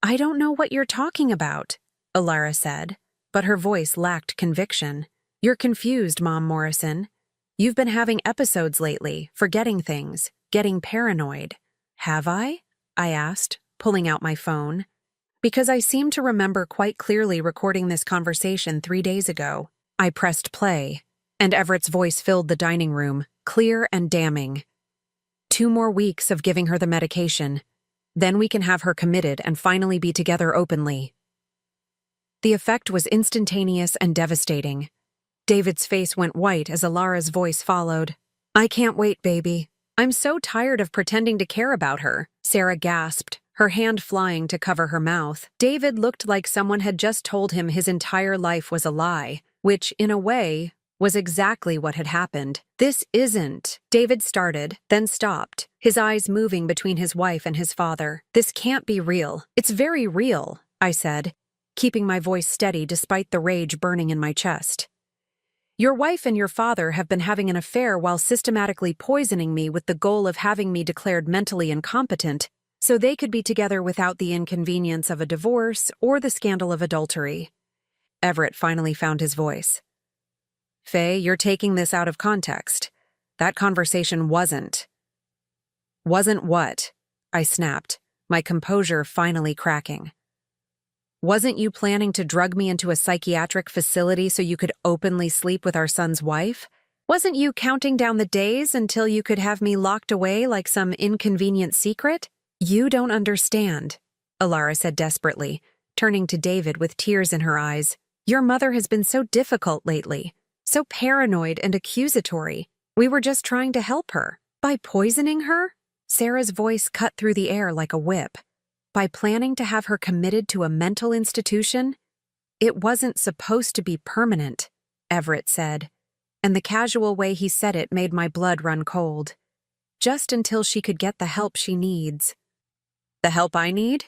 S1: "I don't know what you're talking about," Alara said, but her voice lacked conviction. "You're confused, Mom Morrison. You've been having episodes lately, forgetting things, getting paranoid." "Have I?" I asked, pulling out my phone. "Because I seem to remember quite clearly recording this conversation 3 days ago." I pressed play, and Everett's voice filled the dining room, clear and damning. 2 more weeks of giving her the medication. Then we can have her committed and finally be together openly." The effect was instantaneous and devastating. David's face went white as Alara's voice followed. "I can't wait, baby. I'm so tired of pretending to care about her," Sarah gasped, her hand flying to cover her mouth. David looked like someone had just told him his entire life was a lie, which, in a way, was exactly what had happened. "This isn't," David started, then stopped, his eyes moving between his wife and his father. "This can't be real." "It's very real," I said. keeping my voice steady despite the rage burning in my chest. Your wife and your father have been having an affair while systematically poisoning me with the goal of having me declared mentally incompetent, so they could be together without the inconvenience of a divorce or the scandal of adultery. Everett finally found his voice. Faye, you're taking this out of context. That conversation wasn't. Wasn't what? I snapped, my composure finally cracking. Wasn't you planning to drug me into a psychiatric facility so you could openly sleep with our son's wife? Wasn't you counting down the days until you could have me locked away like some inconvenient secret? You don't understand, Alara said desperately, turning to David with tears in her eyes. Your mother has been so difficult lately, so paranoid and accusatory. We were just trying to help her. By poisoning her? Sarah's voice cut through the air like a whip. By planning to have her committed to a mental institution? It wasn't supposed to be permanent, Everett said, and the casual way he said it made my blood run cold. Just until she could get the help she needs. The help I need?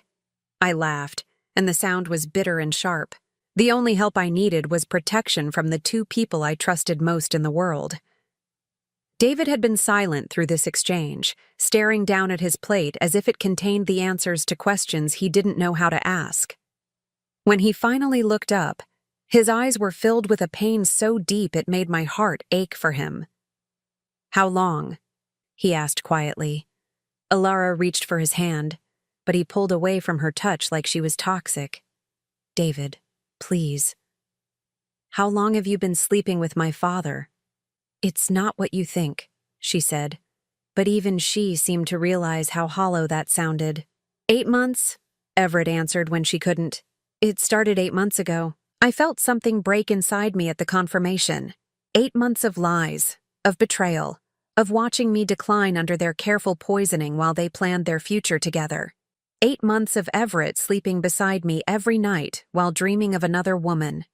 S1: I laughed, and the sound was bitter and sharp. The only help I needed was protection from the two people I trusted most in the world. David had been silent through this exchange, staring down at his plate as if it contained the answers to questions he didn't know how to ask. When he finally looked up, his eyes were filled with a pain so deep it made my heart ache for him. How long? He asked quietly. Alara reached for his hand, but he pulled away from her touch like she was toxic. David, please. How long have you been sleeping with my father? It's not what you think, she said, but even she seemed to realize how hollow that sounded. 8 months, Everett answered when she couldn't. It started 8 months ago. I felt something break inside me at the confirmation. 8 months of lies, of betrayal, of watching me decline under their careful poisoning while they planned their future together. 8 months of Everett sleeping beside me every night while dreaming of another woman.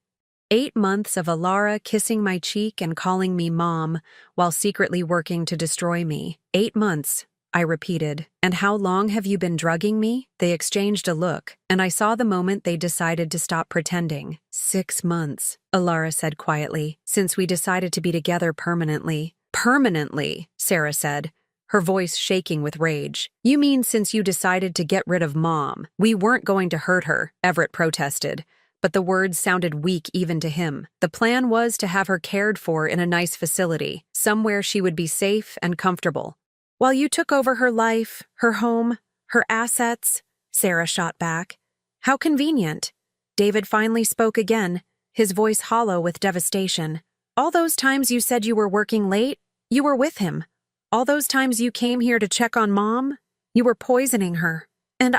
S1: 8 months of Alara kissing my cheek and calling me Mom while secretly working to destroy me. 8 months, I repeated. And how long have you been drugging me? They exchanged a look, and I saw the moment they decided to stop pretending. 6 months, Alara said quietly, since we decided to be together permanently. Permanently, Sarah said, her voice shaking with rage. You mean since you decided to get rid of Mom? We weren't going to hurt her, Everett protested. But the words sounded weak even to him. The plan was to have her cared for in a nice facility, somewhere she would be safe and comfortable. While you took over her life, her home, her assets, Sarah shot back. How convenient. David finally spoke again, his voice hollow with devastation. All those times you said you were working late, you were with him. All those times you came here to check on Mom, you were poisoning her. And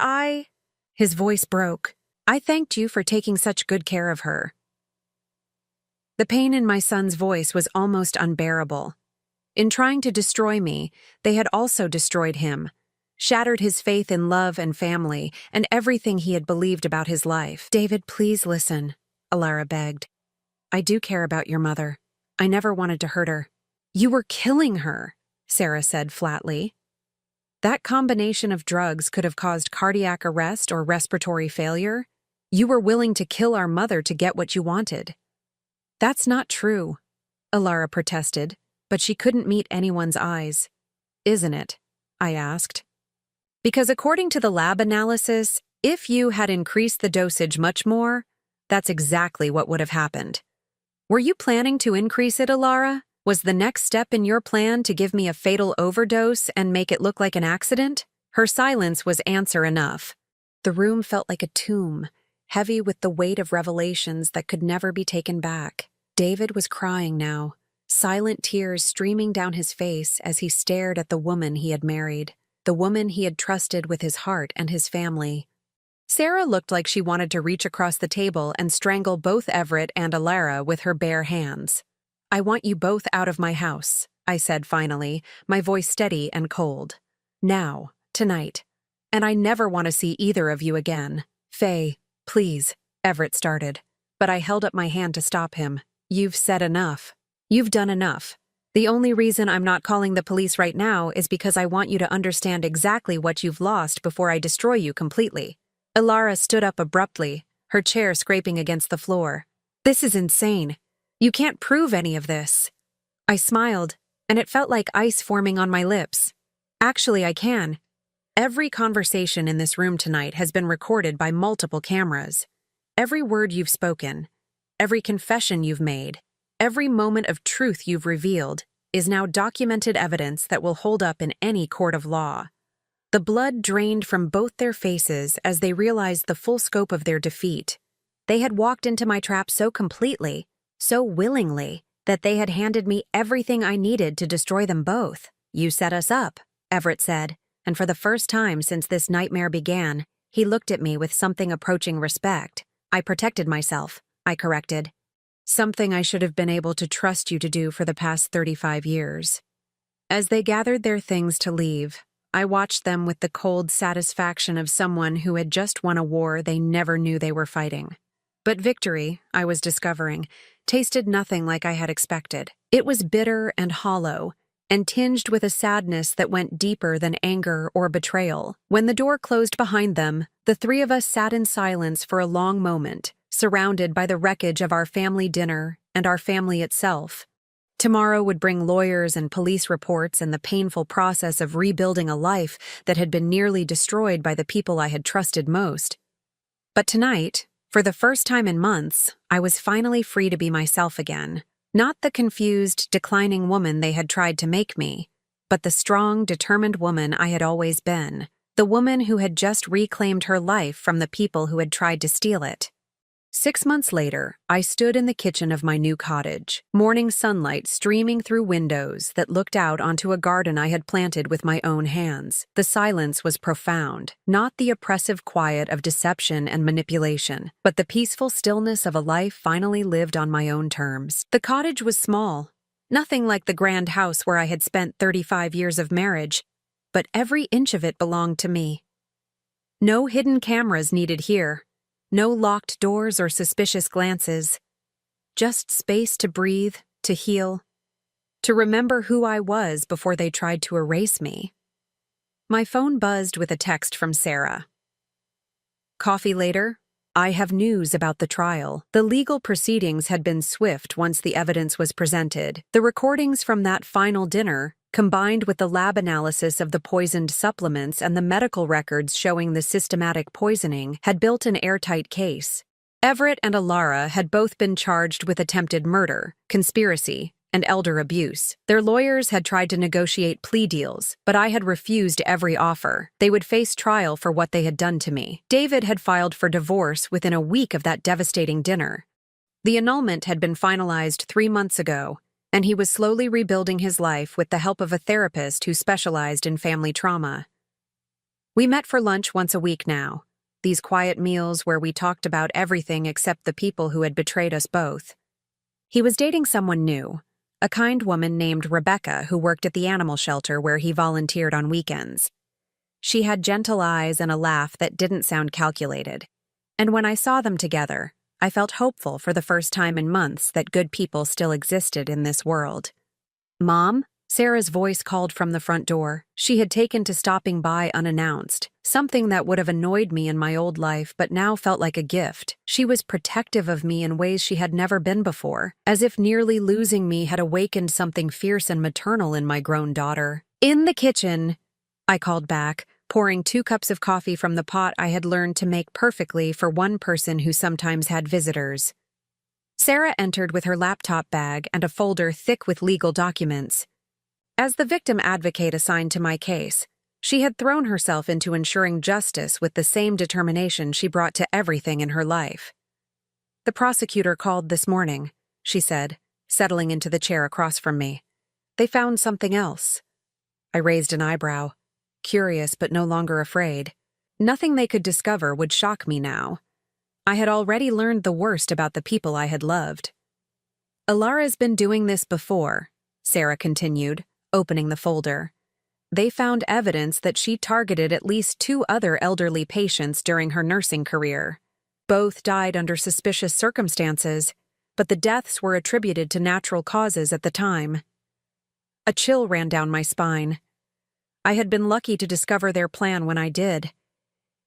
S1: his voice broke. I thanked you for taking such good care of her. The pain in my son's voice was almost unbearable. In trying to destroy me, they had also destroyed him, shattered his faith in love and family, and everything he had believed about his life. David, please listen, Alara begged. I do care about your mother. I never wanted to hurt her. You were killing her, Sarah said flatly. That combination of drugs could have caused cardiac arrest or respiratory failure. You were willing to kill our mother to get what you wanted. That's not true, Alara protested, but she couldn't meet anyone's eyes. Isn't it? I asked. Because according to the lab analysis, if you had increased the dosage much more, that's exactly what would have happened. Were you planning to increase it, Alara? Was the next step in your plan to give me a fatal overdose and make it look like an accident? Her silence was answer enough. The room felt like a tomb, heavy with the weight of revelations that could never be taken back. David was crying now, silent tears streaming down his face as he stared at the woman he had married, the woman he had trusted with his heart and his family. Sarah looked like she wanted to reach across the table and strangle both Everett and Alara with her bare hands. I want you both out of my house, I said finally, my voice steady and cold. Now, tonight. And I never want to see either of you again. Faye, please, Everett started, but I held up my hand to stop him. You've said enough. You've done enough. The only reason I'm not calling the police right now is because I want you to understand exactly what you've lost before I destroy you completely. Alara stood up abruptly, her chair scraping against the floor. "This is insane. You can't prove any of this." I smiled, and it felt like ice forming on my lips. "Actually, I can. Every conversation in this room tonight has been recorded by multiple cameras. Every word you've spoken, every confession you've made, every moment of truth you've revealed is now documented evidence that will hold up in any court of law." The blood drained from both their faces as they realized the full scope of their defeat. They had walked into my trap so completely, so willingly, that they had handed me everything I needed to destroy them both. "You set us up," Everett said, and for the first time since this nightmare began, he looked at me with something approaching respect. "I protected myself," I corrected. "Something I should have been able to trust you to do for the past 35 years. As they gathered their things to leave, I watched them with the cold satisfaction of someone who had just won a war they never knew they were fighting. But victory, I was discovering, tasted nothing like I had expected. It was bitter and hollow, and tinged with a sadness that went deeper than anger or betrayal. When the door closed behind them, the three of us sat in silence for a long moment, surrounded by the wreckage of our family dinner and our family itself. Tomorrow would bring lawyers and police reports and the painful process of rebuilding a life that had been nearly destroyed by the people I had trusted most. But tonight, for the first time in months, I was finally free to be myself again. Not the confused, declining woman they had tried to make me, but the strong, determined woman I had always been. The woman who had just reclaimed her life from the people who had tried to steal it. 6 months later, I stood in the kitchen of my new cottage, morning sunlight streaming through windows that looked out onto a garden I had planted with my own hands. The silence was profound, not the oppressive quiet of deception and manipulation, but the peaceful stillness of a life finally lived on my own terms. The cottage was small, nothing like the grand house where I had spent 35 years of marriage, but every inch of it belonged to me. No hidden cameras needed here. No locked doors or suspicious glances. Just space to breathe, to heal, to remember who I was before they tried to erase me. My phone buzzed with a text from Sarah. "Coffee later? I have news about the trial." The legal proceedings had been swift once the evidence was presented. The recordings from that final dinner, combined with the lab analysis of the poisoned supplements and the medical records showing the systematic poisoning, had built an airtight case. Everett and Alara had both been charged with attempted murder, conspiracy, and elder abuse. Their lawyers had tried to negotiate plea deals, but I had refused every offer. They would face trial for what they had done to me. David had filed for divorce within a week of that devastating dinner. The annulment had been finalized 3 months ago, and he was slowly rebuilding his life with the help of a therapist who specialized in family trauma. We met for lunch once a week now, these quiet meals where we talked about everything except the people who had betrayed us both. He was dating someone new, a kind woman named Rebecca who worked at the animal shelter where he volunteered on weekends. She had gentle eyes and a laugh that didn't sound calculated, and when I saw them together, I felt hopeful for the first time in months that good people still existed in this world. "Mom?" Sarah's voice called from the front door. She had taken to stopping by unannounced, something that would have annoyed me in my old life but now felt like a gift. She was protective of me in ways she had never been before, as if nearly losing me had awakened something fierce and maternal in my grown daughter. "In the kitchen," I called back, pouring 2 cups of coffee from the pot I had learned to make perfectly for one person who sometimes had visitors. Sarah entered with her laptop bag and a folder thick with legal documents. As the victim advocate assigned to my case, she had thrown herself into ensuring justice with the same determination she brought to everything in her life. "The prosecutor called this morning," she said, settling into the chair across from me. "They found something else." I raised an eyebrow, curious but no longer afraid. Nothing they could discover would shock me now. I had already learned the worst about the people I had loved. "Alara's been doing this before," Sarah continued, opening the folder. "They found evidence that she targeted at least 2 other elderly patients during her nursing career. Both died under suspicious circumstances, but the deaths were attributed to natural causes at the time." A chill ran down my spine. I had been lucky to discover their plan when I did.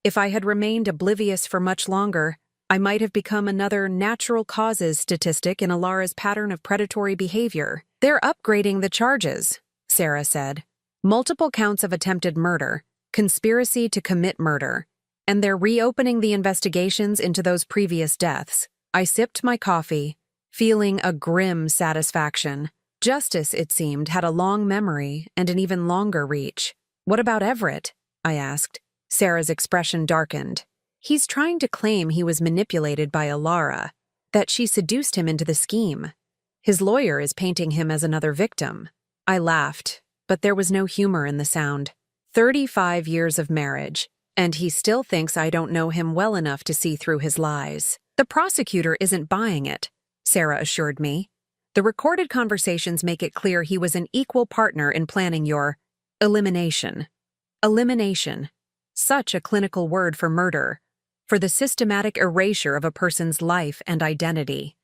S1: If I had remained oblivious for much longer, I might have become another natural causes statistic in Alara's pattern of predatory behavior. They're upgrading the charges, Sarah said. Multiple counts of attempted murder, conspiracy to commit murder, and they're reopening the investigations into those previous deaths. I sipped my coffee, feeling a grim satisfaction. Justice, it seemed, had a long memory and an even longer reach. What about Everett? I asked. Sarah's expression darkened. He's trying to claim he was manipulated by Alara, that she seduced him into the scheme. His lawyer is painting him as another victim. I laughed, but there was no humor in the sound. 35 years of marriage, and he still thinks I don't know him well enough to see through his lies. The prosecutor isn't buying it, Sarah assured me. The recorded conversations make it clear he was an equal partner in planning your elimination. Elimination. Such a clinical word for murder, for the systematic erasure of a person's life and identity.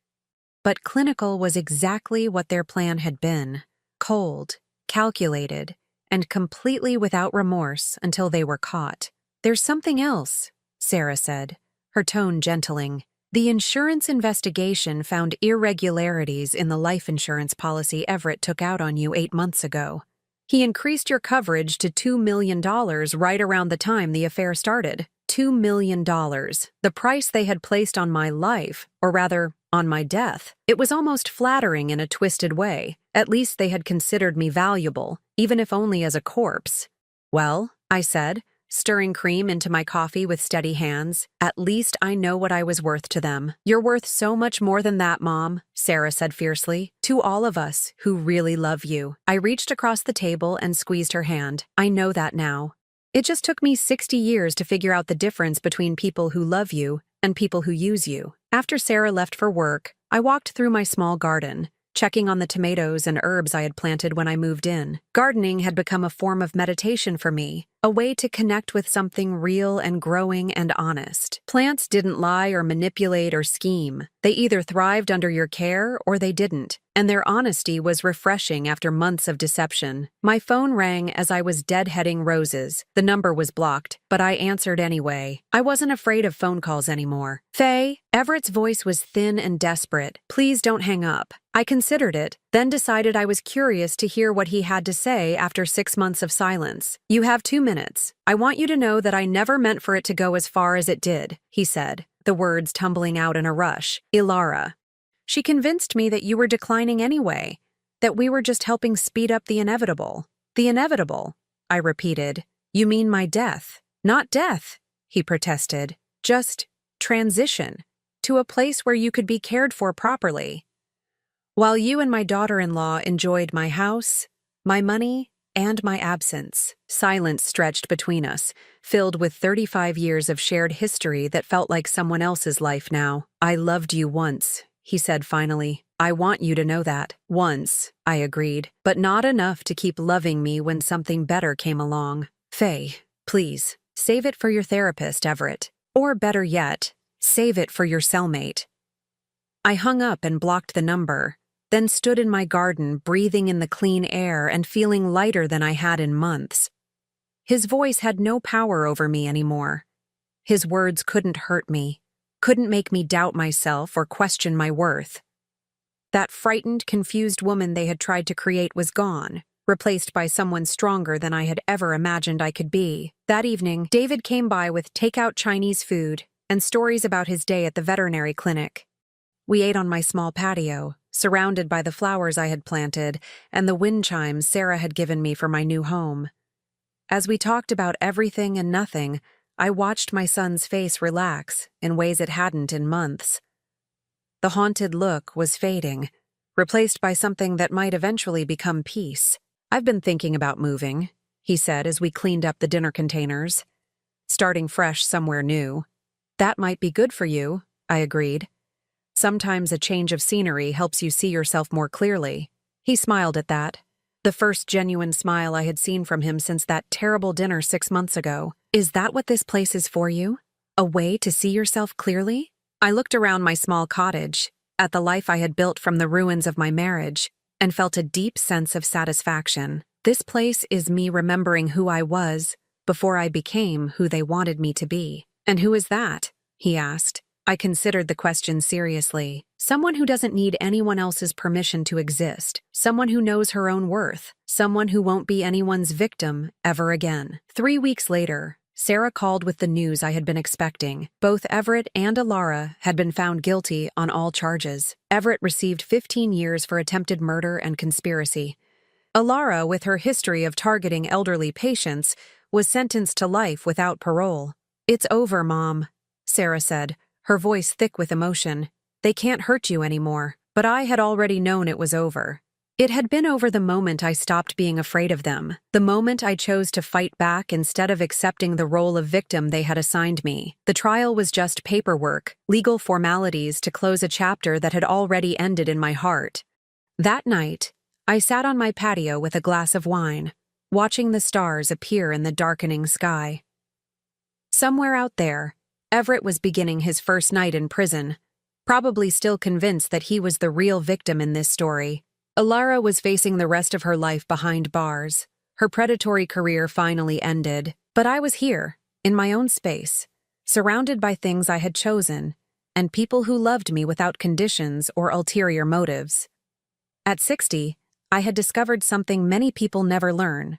S1: But clinical was exactly what their plan had been. Cold, calculated, and completely without remorse until they were caught. There's something else, Sarah said, her tone gentling. The insurance investigation found irregularities in the life insurance policy Everett took out on you 8 months ago. He increased your coverage to $2 million right around the time the affair started. $2 million, the price they had placed on my life, or rather, on my death. It was almost flattering in a twisted way. At least they had considered me valuable, even if only as a corpse. Well, I said, stirring cream into my coffee with steady hands, at least I know what I was worth to them. You're worth so much more than that, Mom, Sarah said fiercely. To all of us who really love you. I reached across the table and squeezed her hand. I know that now. It just took me 60 years to figure out the difference between people who love you and people who use you. After Sarah left for work, I walked through my small garden, checking on the tomatoes and herbs I had planted when I moved in. Gardening had become a form of meditation for me, a way to connect with something real and growing and honest. Plants didn't lie or manipulate or scheme. They either thrived under your care or they didn't, and their honesty was refreshing after months of deception. My phone rang as I was deadheading roses. The number was blocked, but I answered anyway. I wasn't afraid of phone calls anymore. Faye, Everett's voice was thin and desperate. Please don't hang up. I considered it, then decided I was curious to hear what he had to say after 6 months of silence. You have 2 minutes. I want you to know that I never meant for it to go as far as it did, he said, the words tumbling out in a rush. Ilara. She convinced me that you were declining anyway, that we were just helping speed up the inevitable. The inevitable, I repeated. You mean my death? Not death, he protested. Just transition to a place where you could be cared for properly. While you and my daughter-in-law enjoyed my house, my money, and my absence, silence stretched between us, filled with 35 years of shared history that felt like someone else's life now. I loved you once, he said finally. I want you to know that. Once, I agreed, but not enough to keep loving me when something better came along. Faye, please, save it for your therapist, Everett. Or better yet, save it for your cellmate. I hung up and blocked the number, then stood in my garden, breathing in the clean air and feeling lighter than I had in months. His voice had no power over me anymore. His words couldn't hurt me, couldn't make me doubt myself or question my worth. That frightened, confused woman they had tried to create was gone, replaced by someone stronger than I had ever imagined I could be. That evening, David came by with takeout Chinese food and stories about his day at the veterinary clinic. We ate on my small patio, surrounded by the flowers I had planted and the wind chimes Sarah had given me for my new home. As we talked about everything and nothing, I watched my son's face relax in ways it hadn't in months. The haunted look was fading, replaced by something that might eventually become peace. I've been thinking about moving, he said as we cleaned up the dinner containers. Starting fresh somewhere new. That might be good for you, I agreed. Sometimes a change of scenery helps you see yourself more clearly. He smiled at that, the first genuine smile I had seen from him since that terrible dinner 6 months ago. Is that what this place is for you? A way to see yourself clearly? I looked around my small cottage, at the life I had built from the ruins of my marriage, and felt a deep sense of satisfaction. This place is me remembering who I was before I became who they wanted me to be. And who is that? He asked. I considered the question seriously. Someone who doesn't need anyone else's permission to exist. Someone who knows her own worth. Someone who won't be anyone's victim ever again. 3 weeks later, Sarah called with the news I had been expecting. Both Everett and Alara had been found guilty on all charges. Everett received 15 years for attempted murder and conspiracy. Alara, with her history of targeting elderly patients, was sentenced to life without parole. "It's over, Mom," Sarah said, her voice thick with emotion. "They can't hurt you anymore." But I had already known it was over. It had been over the moment I stopped being afraid of them, the moment I chose to fight back instead of accepting the role of victim they had assigned me. The trial was just paperwork, legal formalities to close a chapter that had already ended in my heart. That night, I sat on my patio with a glass of wine, watching the stars appear in the darkening sky. Somewhere out there, Everett was beginning his first night in prison, probably still convinced that he was the real victim in this story. Alara was facing the rest of her life behind bars. Her predatory career finally ended, but I was here, in my own space, surrounded by things I had chosen, and people who loved me without conditions or ulterior motives. At 60, I had discovered something many people never learn,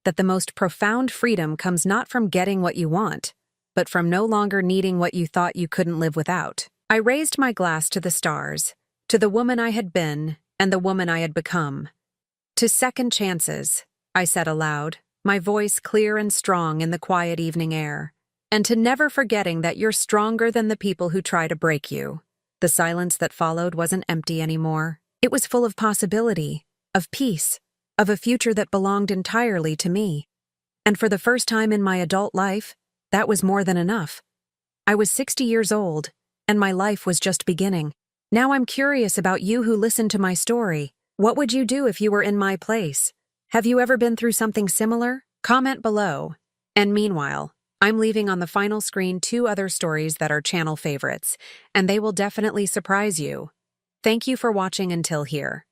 S1: that the most profound freedom comes not from getting what you want, but from no longer needing what you thought you couldn't live without. I raised my glass to the stars, to the woman I had been, and the woman I had become. "To second chances," I said aloud, my voice clear and strong in the quiet evening air. "And to never forgetting that you're stronger than the people who try to break you." The silence that followed wasn't empty anymore. It was full of possibility, of peace, of a future that belonged entirely to me. And for the first time in my adult life, that was more than enough. I was 60 years old, and my life was just beginning. Now I'm curious about you who listened to my story. What would you do if you were in my place? Have you ever been through something similar? Comment below. And meanwhile, I'm leaving on the final screen 2 other stories that are channel favorites, and they will definitely surprise you. Thank you for watching until here.